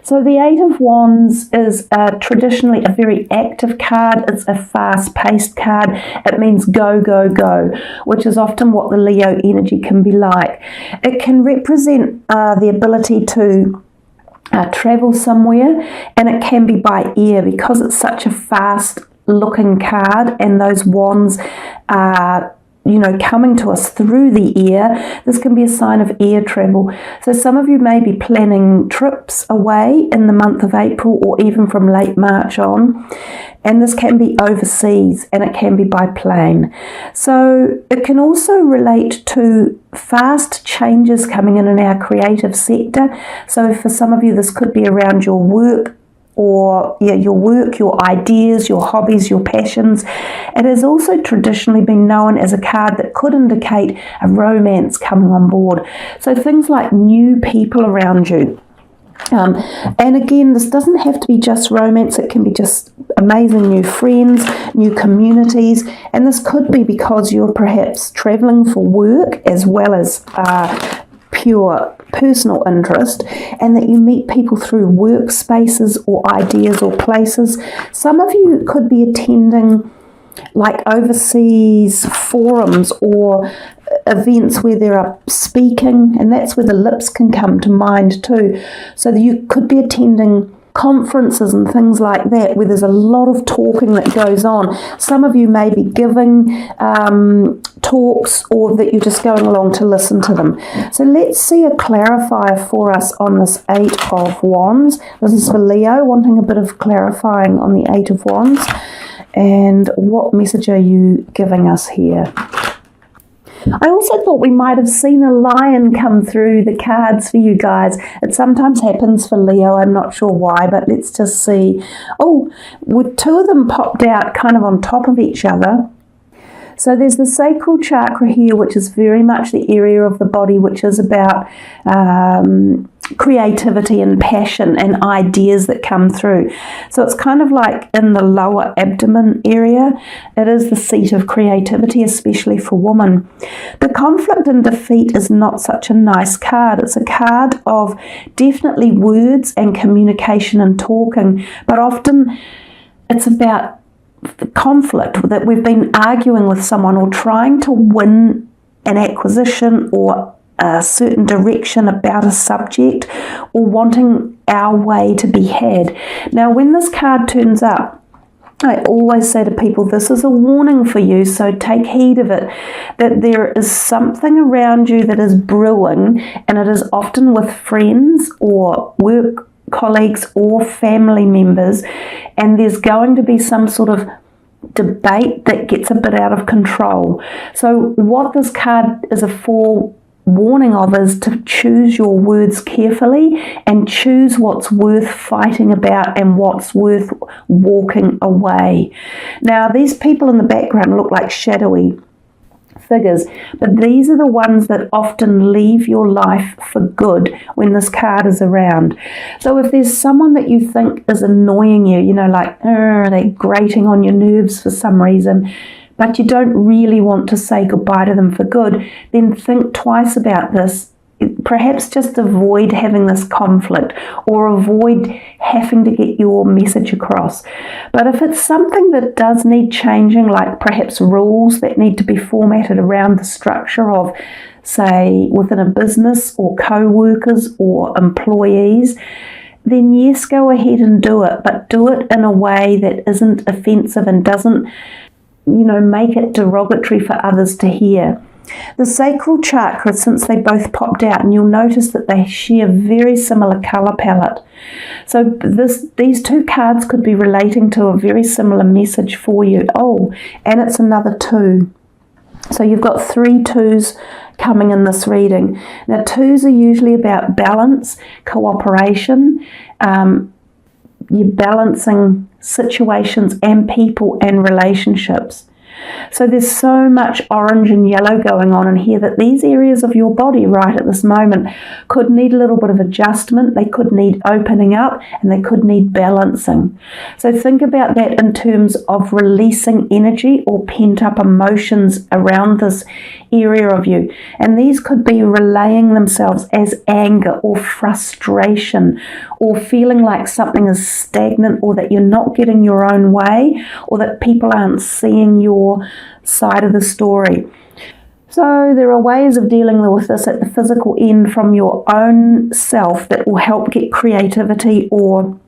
So the Eight of Wands is traditionally a very active card. It's a fast-paced card. It means go, go, go, which is often what the Leo energy can be like. It can represent the ability to travel somewhere, and it can be by air because it's such a fast looking card, and those wands are coming to us through the air. This can be a sign of air travel. So some of you may be planning trips away in the month of April or even from late March on, and this can be overseas and it can be by plane. So it can also relate to fast changes coming in our creative sector. So for some of you, this could be around your work, or your work, your ideas, your hobbies, your passions. It has also traditionally been known as a card that could indicate a romance coming on board. So things like new people around you. And again, this doesn't have to be just romance. It can be just amazing new friends, new communities, and this could be because you're perhaps traveling for work as well as pure personal interest, and that you meet people through workspaces or ideas or places. Some of you could be attending like overseas forums or events where there are speaking, and that's where the lips can come to mind too. So you could be attending conferences and things like that where there's a lot of talking that goes on. Some of you may be giving talks, or that you're just going along to listen to them. So let's see a clarifier for us on this Eight of Wands. This is for Leo, wanting a bit of clarifying on the Eight of Wands. And what message are you giving us here? I also thought we might have seen a lion come through the cards for you guys. It sometimes happens for Leo. I'm not sure why, but let's just see. Oh, with two of them popped out kind of on top of each other. So there's the sacral chakra here, which is very much the area of the body which is about creativity and passion and ideas that come through. So it's kind of like in the lower abdomen area. It is the seat of creativity, especially for women. The conflict and defeat is not such a nice card. It's a card of definitely words and communication and talking, but often it's about the conflict, that we've been arguing with someone or trying to win an acquisition or a certain direction about a subject, or wanting our way to be had. Now, when this card turns up, I always say to people, this is a warning for you, so take heed of it, that there is something around you that is brewing, and it is often with friends or work colleagues or family members, and there's going to be some sort of debate that gets a bit out of control. So what this card is a forewarning of is to choose your words carefully and choose what's worth fighting about and what's worth walking away. Now, these people in the background look like shadowy figures, but these are the ones that often leave your life for good when this card is around. So if there's someone that you think is annoying you, like they're grating on your nerves for some reason, but you don't really want to say goodbye to them for good, then think twice about this. Perhaps just avoid having this conflict, or avoid having to get your message across. But if it's something that does need changing, like perhaps rules that need to be formatted around the structure of, say, within a business or co-workers or employees, then yes, go ahead and do it, but do it in a way that isn't offensive and doesn't, make it derogatory for others to hear. The sacral chakra, since they both popped out, and you'll notice that they share very similar colour palette. So these two cards could be relating to a very similar message for you. Oh, and it's another 2. So you've got 3 2s coming in this reading. Now, 2s are usually about balance, cooperation. You're balancing situations and people and relationships. So there's so much orange and yellow going on in here that these areas of your body right at this moment could need a little bit of adjustment, they could need opening up, and they could need balancing. So think about that in terms of releasing energy or pent-up emotions around this area of you. And these could be relaying themselves as anger or frustration, or feeling like something is stagnant, or that you're not getting your own way, or that people aren't seeing your side of the story. So there are ways of dealing with this at the physical end from your own self that will help get creativity or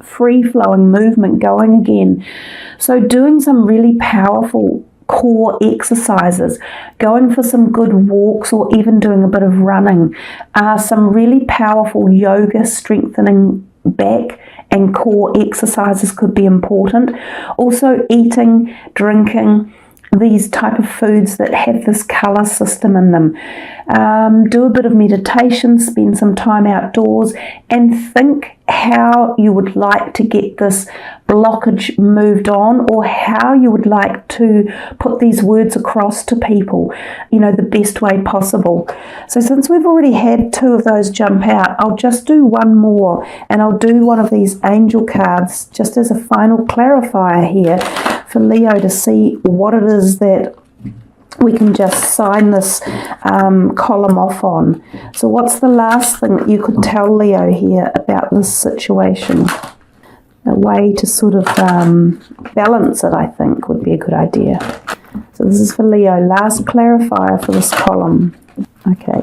free-flowing movement going again. So doing some really powerful core exercises, going for some good walks, or even doing a bit of running. Some really powerful yoga strengthening back and core exercises could be important. Also eating, drinking these type of foods that have this colour system in them. Do a bit of meditation, spend some time outdoors, and think how you would like to get this blockage moved on, or how you would like to put these words across to people, the best way possible. So since we've already had 2 of those jump out, I'll just do one more, and I'll do one of these angel cards just as a final clarifier here for Leo to see what it is that we can just sign this column off on. So what's the last thing that you could tell Leo here about this situation? A way to sort of balance it, I think, would be a good idea. So this is for Leo. Last clarifier for this column. Okay.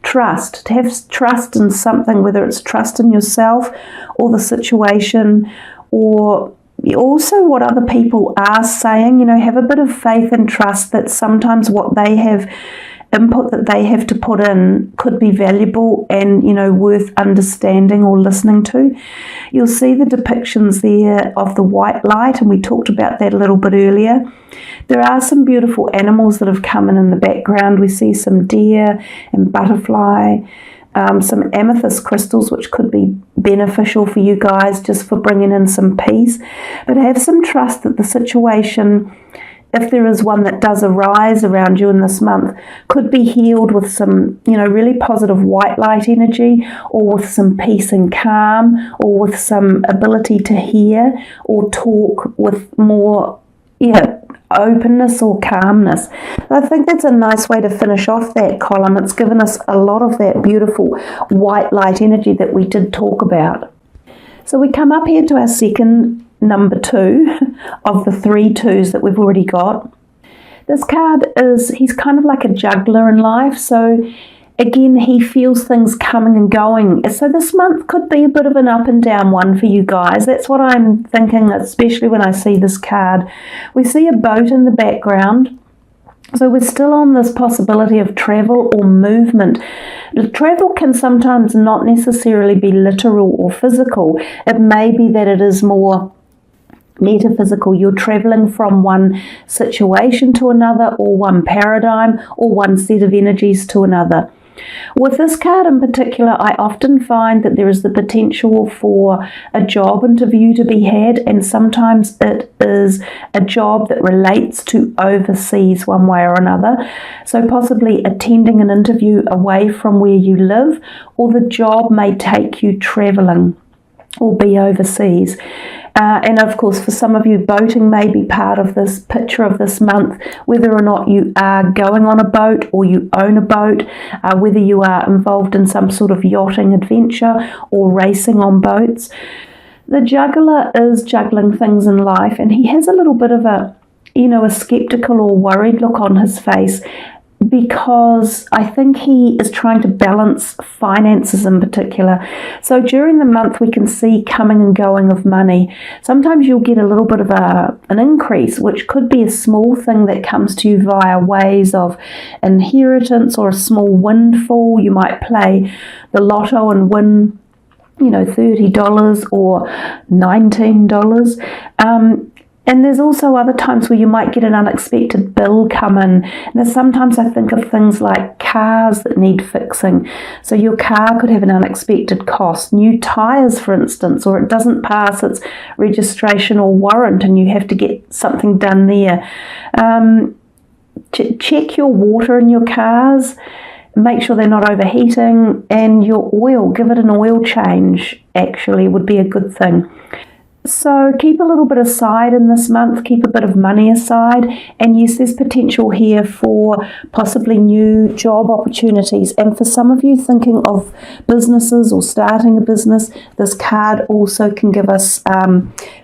Trust. To have trust in something, whether it's trust in yourself or the situation, or also what other people are saying. Have a bit of faith and trust that sometimes what they have, input that they have to put in, could be valuable and worth understanding or listening to. You'll see the depictions there of the white light, and we talked about that a little bit earlier. There are some beautiful animals that have come in the background. We see some deer and butterfly, some amethyst crystals, which could be beneficial for you guys just for bringing in some peace. But have some trust that the situation, if there is one that does arise around you in this month, could be healed with some, really positive white light energy, or with some peace and calm, or with some ability to hear or talk with more, openness or calmness. I think that's a nice way to finish off that column. It's given us a lot of that beautiful white light energy that we did talk about. So we come up here to our second number 2 of the 3 2s that we've already got. This card he's kind of like a juggler in life. So again, he feels things coming and going. So this month could be a bit of an up and down one for you guys. That's what I'm thinking, especially when I see this card. We see a boat in the background. So we're still on this possibility of travel or movement. Travel can sometimes not necessarily be literal or physical. It may be that it is more metaphysical. You're traveling from one situation to another, or one paradigm, or one set of energies to another. With this card in particular, I often find that there is the potential for a job interview to be had, and sometimes it is a job that relates to overseas one way or another. So possibly attending an interview away from where you live, or the job may take you traveling or be overseas. And of course, for some of you, boating may be part of this picture of this month, whether or not you are going on a boat or you own a boat, whether you are involved in some sort of yachting adventure or racing on boats. The juggler is juggling things in life, and he has a little bit of a skeptical or worried look on his face, because I think he is trying to balance finances in particular. So during the month we can see coming and going of money. Sometimes you'll get a little bit of an increase, which could be a small thing that comes to you via ways of inheritance or a small windfall. You might play the lotto and win $30 or $19. And there's also other times where you might get an unexpected bill come in. And sometimes I think of things like cars that need fixing. So your car could have an unexpected cost. New tyres, for instance, or it doesn't pass its registration or warrant and you have to get something done there. Check your water in your cars. Make sure they're not overheating. And your oil, give it an oil change, actually, would be a good thing. So keep a little bit aside in this month, keep a bit of money aside, and yes, there's potential here for possibly new job opportunities. And for some of you thinking of businesses or starting a business, this card also can give us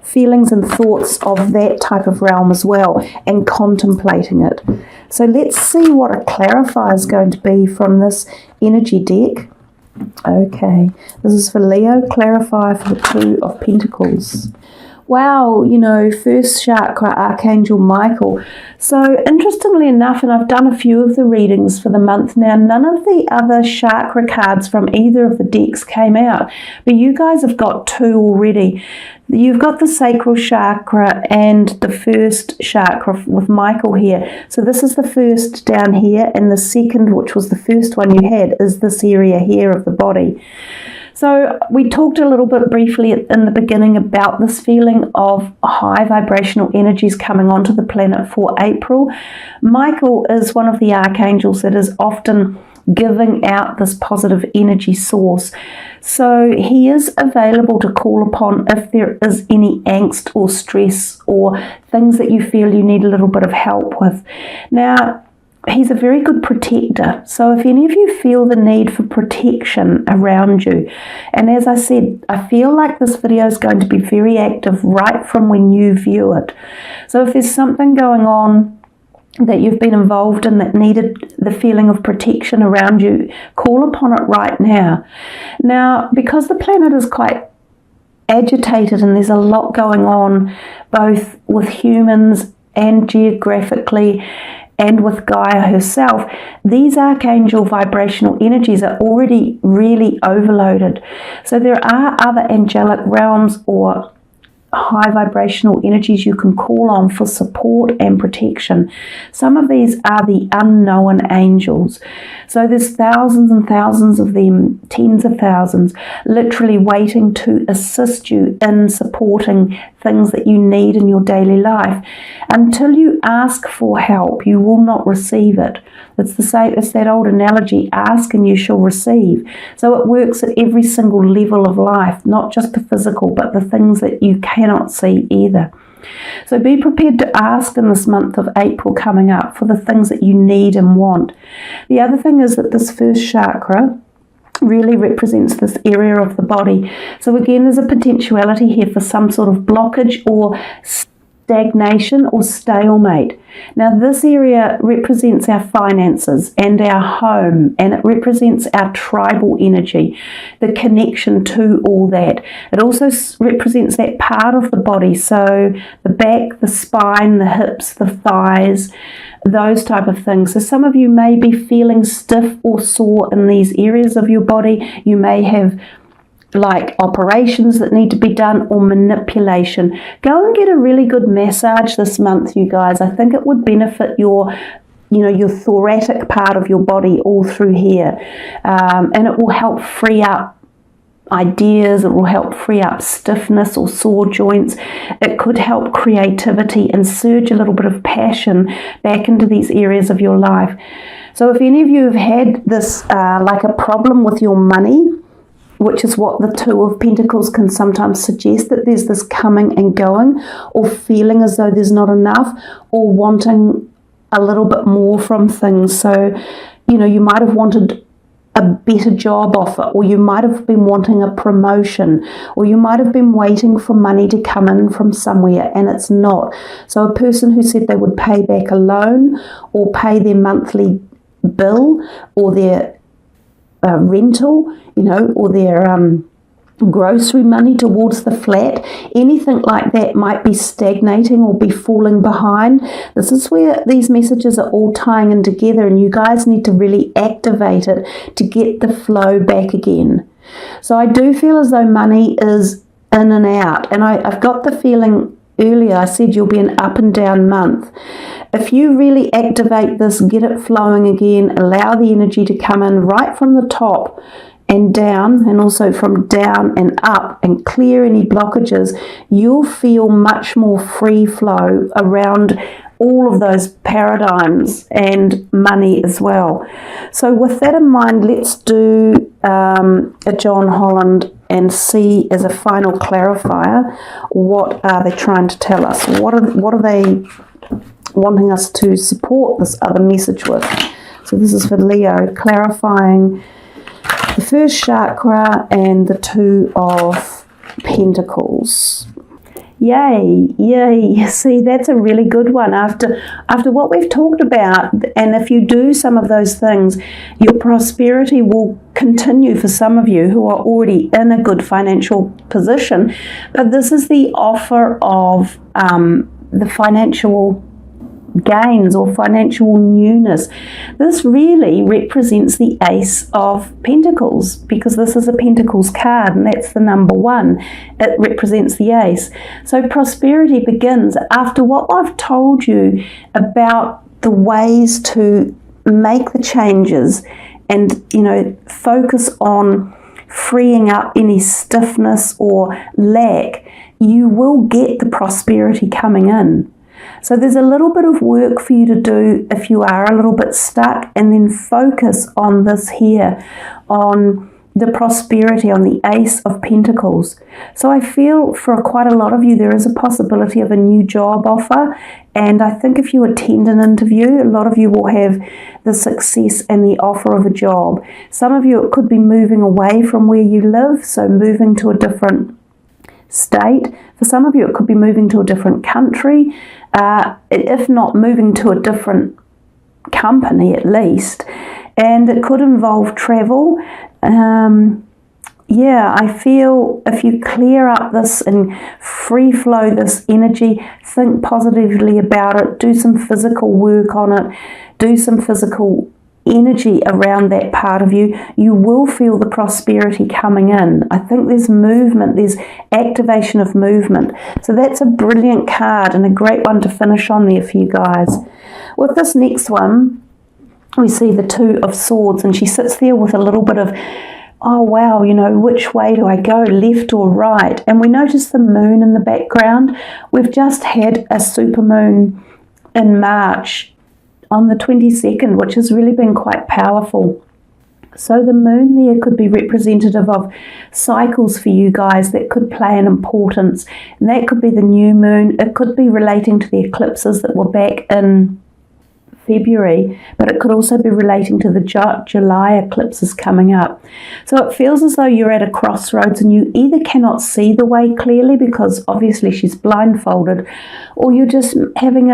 feelings and thoughts of that type of realm as well, and contemplating it. So let's see what a clarifier is going to be from this energy deck. Okay, this is for Leo, clarifier for the Two of Pentacles. Wow, first chakra, Archangel Michael. So interestingly enough, and I've done a few of the readings for the month now, none of the other chakra cards from either of the decks came out, but you guys have got two already. You've got the sacral chakra and the first chakra with Michael here. So this is the first down here, and the second, which was the first one you had, is this area here of the body. So we talked a little bit briefly in the beginning about this feeling of high vibrational energies coming onto the planet for April. Michael is one of the archangels that is often giving out this positive energy source. So he is available to call upon if there is any angst or stress or things that you feel you need a little bit of help with. Now, he's a very good protector. So if any of you feel the need for protection around you, and as I said, I feel like this video is going to be very active right from when you view it. So if there's something going on that you've been involved in that needed the feeling of protection around you, call upon it right now. Now, because the planet is quite agitated and there's a lot going on, both with humans and geographically, and with Gaia herself, these archangel vibrational energies are already really overloaded. So there are other angelic realms or high vibrational energies you can call on for support and protection. Some of these are the unknown angels. So there's thousands and thousands of them, tens of thousands, literally waiting to assist you in supporting things that you need in your daily life. Until you ask for help, you will not receive it. It's the same, it's that old analogy, ask and you shall receive. So it works at every single level of life, not just the physical, but the things that you cannot see either. So be prepared to ask in this month of April coming up for the things that you need and want. The other thing is that this first chakra really represents this area of the body. So again, there's a potentiality here for some sort of blockage or stagnation or stalemate. Now this area represents our finances and our home, and it represents our tribal energy, the connection to all that. It also represents that part of the body, so the back, the spine, the hips, the thighs, those type of things. So some of you may be feeling stiff or sore in these areas of your body. You may have like operations that need to be done or manipulation. Go and get a really good massage this month, you guys. I think it would benefit your thoracic part of your body all through here, and it will help free up ideas. It will help free up stiffness or sore joints. It could help creativity and surge a little bit of passion back into these areas of your life. So if any of you have had this like a problem with your money, which is what the Two of Pentacles can sometimes suggest, that there's this coming and going, or feeling as though there's not enough, or wanting a little bit more from things. So, you might have wanted a better job offer, or you might have been wanting a promotion, or you might have been waiting for money to come in from somewhere and it's not. So a person who said they would pay back a loan or pay their monthly bill or their rental, or their grocery money towards the flat, anything like that might be stagnating or be falling behind. This is where these messages are all tying in together, and you guys need to really activate it to get the flow back again. So I do feel as though money is in and out, and I've got the feeling earlier, I said you'll be an up and down month. If you really activate this, get it flowing again, allow the energy to come in right from the top and down, and also from down and up, and clear any blockages, you'll feel much more free flow around all of those paradigms and money as well. So with that in mind, let's do a John Holland and see as a final clarifier, what are they trying to tell us? What are they wanting us to support this other message with? So this is for Leo, clarifying the first chakra and the Two of Pentacles. Yay, yay. See, that's a really good one. After what we've talked about, and if you do some of those things, your prosperity will continue for some of you who are already in a good financial position. But this is the offer of the financial gains or financial newness. This really represents the Ace of Pentacles, because this is a Pentacles card and that's the number one. It represents the Ace. So prosperity begins after what I've told you about the ways to make the changes and, you know, focus on freeing up any stiffness or lack. You will get the prosperity coming in. So there's a little bit of work for you to do if you are a little bit stuck, and then focus on this here, on the prosperity, on the Ace of Pentacles. So I feel for quite a lot of you there is a possibility of a new job offer, and I think if you attend an interview, a lot of you will have the success and the offer of a job. Some of you, it could be moving away from where you live, so moving to a different state. For some of you, it could be moving to a different country, if not moving to a different company at least, and it could involve travel. Yeah, I feel if you clear up this and free flow this energy, think positively about it, do some physical work on it, do some physical energy around that part of you, you will feel the prosperity coming in. I think there's movement, there's activation of movement. So that's a brilliant card and a great one to finish on there for you guys. With this next one, we see the Two of Swords, and she sits there with a little bit of, oh wow, you know, which way do I go, left or right? And we notice the moon in the background. We've just had a supermoon in March on the 22nd, which has really been quite powerful. So the moon there could be representative of cycles for you guys that could play an importance. And that could be the new moon. It could be relating to the eclipses that were back in February, but it could also be relating to the July eclipses coming up. So it feels as though you're at a crossroads and you either cannot see the way clearly because obviously she's blindfolded, or you're just having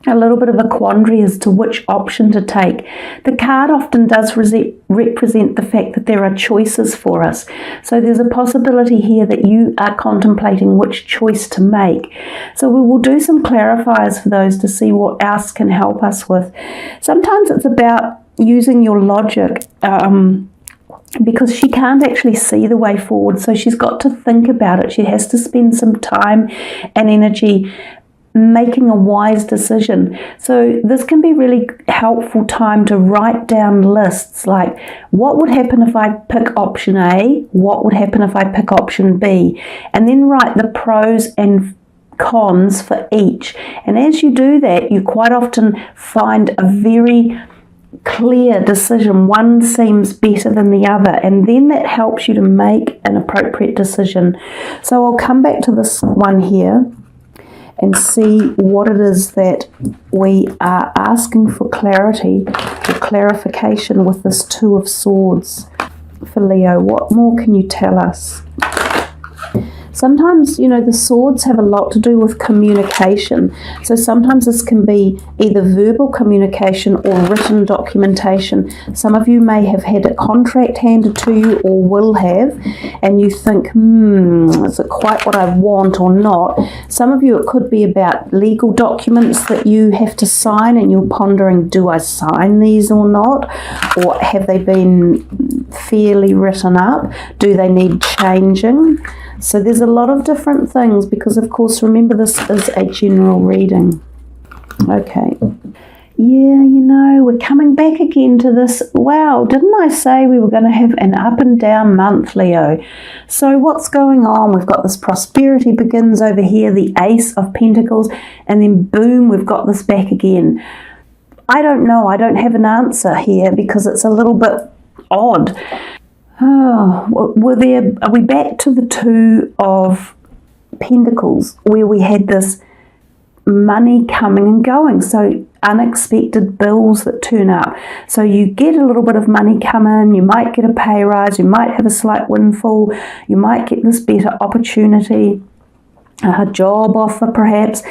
a little bit of a quandary as to which option to take. The card often does represent the fact that there are choices for us. So there's a possibility here that you are contemplating which choice to make. So we will do some clarifiers for those to see what else can help us with. Sometimes it's about using your logic, because she can't actually see the way forward. So she's got to think about it. She has to spend some time and energy making a wise decision. So this can be really helpful time to write down lists like, what would happen if I pick option A? What would happen if I pick option B? And then write the pros and cons for each. And as you do that, you quite often find a very clear decision. One seems better than the other, and then that helps you to make an appropriate decision. So I'll come back to this one here and see what it is that we are asking for clarity or clarification with this Two of Swords for Leo. What more can you tell us? Sometimes, you know, the swords have a lot to do with communication. So sometimes this can be either verbal communication or written documentation. Some of you may have had a contract handed to you or will have, and you think, is it quite what I want or not? Some of you, it could be about legal documents that you have to sign and you're pondering, do I sign these or not? Or have they been fairly written up? Do they need changing? So there's a lot of different things because, of course, remember this is a general reading. Okay. Yeah, you know, we're coming back again to this. Wow, didn't I say we were going to have an up and down month, Leo? So what's going on? We've got this prosperity begins over here, the Ace of Pentacles, and then boom, we've got this back again. I don't know. I don't have an answer here because it's a little bit odd. Oh, are we back to the Two of Pentacles where we had this money coming and going, so unexpected bills that turn up. So you get a little bit of money come in, you might get a pay rise, you might have a slight windfall, you might get this better opportunity, a job offer perhaps.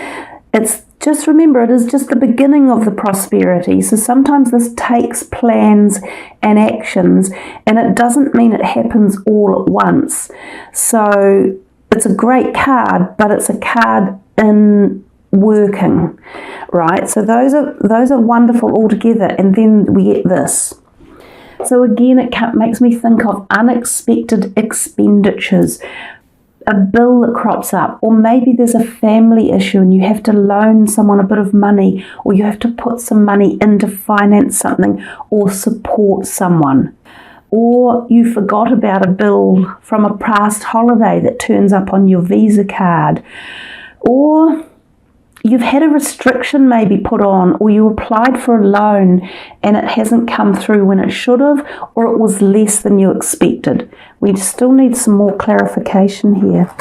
It's just, remember, it is just the beginning of the prosperity. So sometimes this takes plans and actions, and it doesn't mean it happens all at once. So it's a great card, but it's a card in working, right? So those are wonderful altogether, and then we get this. So again, it makes me think of unexpected expenditures, a bill that crops up, or maybe there's a family issue and you have to loan someone a bit of money, or you have to put some money in to finance something or support someone. Or you forgot about a bill from a past holiday that turns up on your Visa card. Or you've had a restriction maybe put on, or you applied for a loan and it hasn't come through when it should have, or it was less than you expected. We still need some more clarification here.